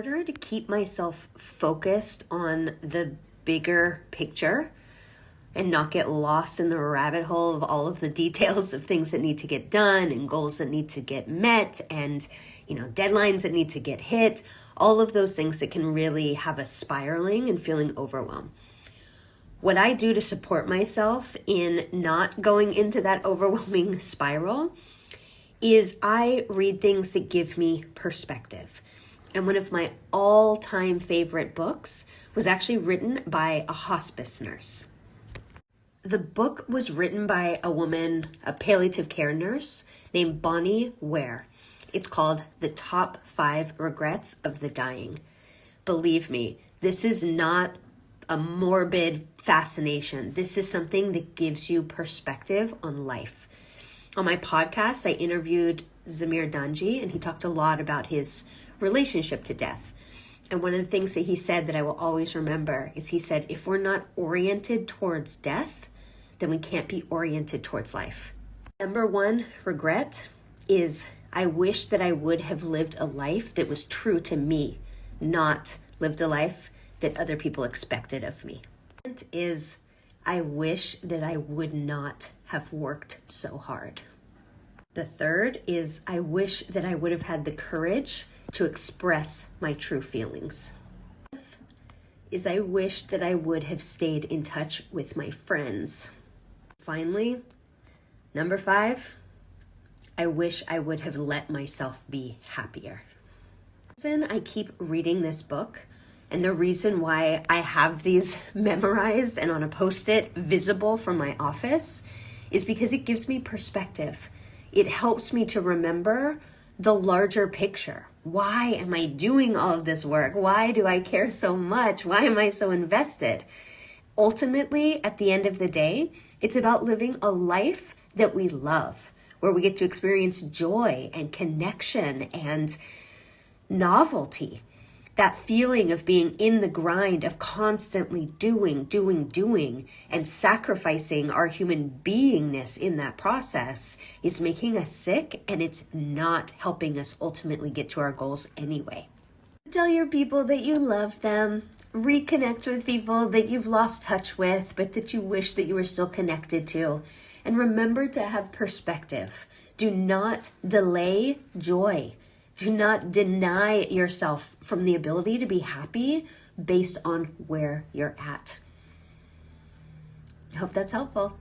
In order to keep myself focused on the bigger picture and not get lost in the rabbit hole of all of the details of things that need to get done and goals that need to get met and, deadlines that need to get hit, all of those things that can really have us spiraling and feeling overwhelmed. What I do to support myself in not going into that overwhelming spiral is I read things that give me perspective. And one of my all-time favorite books was actually written by a hospice nurse. The book was written by a woman, a palliative care nurse named Bonnie Ware. It's called The Top 5 Regrets of the Dying. Believe me, this is not a morbid fascination. This is something that gives you perspective on life. On my podcast, I interviewed Zamir Danji, and he talked a lot about his relationship to death. And one of the things that he said that I will always remember is he said, if we're not oriented towards death, then we can't be oriented towards life. Number one regret is I wish that I would have lived a life that was true to me, not lived a life that other people expected of me. And is I wish that I would not have worked so hard. The third is I wish that I would have had the courage to express my true feelings. Fifth is I wish that I would have stayed in touch with my friends. Finally, number 5, I wish I would have let myself be happier. The reason I keep reading this book and the reason why I have these memorized and on a Post-it visible from my office is because it gives me perspective. It helps me to remember the larger picture. Why am I doing all of this work? Why do I care so much? Why am I so invested? Ultimately, at the end of the day, it's about living a life that we love, where we get to experience joy and connection and novelty. That feeling of being in the grind of constantly doing, and sacrificing our human beingness in that process is making us sick, and it's not helping us ultimately get to our goals anyway. Tell your people that you love them. Reconnect with people that you've lost touch with, but that you wish that you were still connected to. And remember to have perspective. Do not delay joy. Do not deny yourself from the ability to be happy based on where you're at. I hope that's helpful.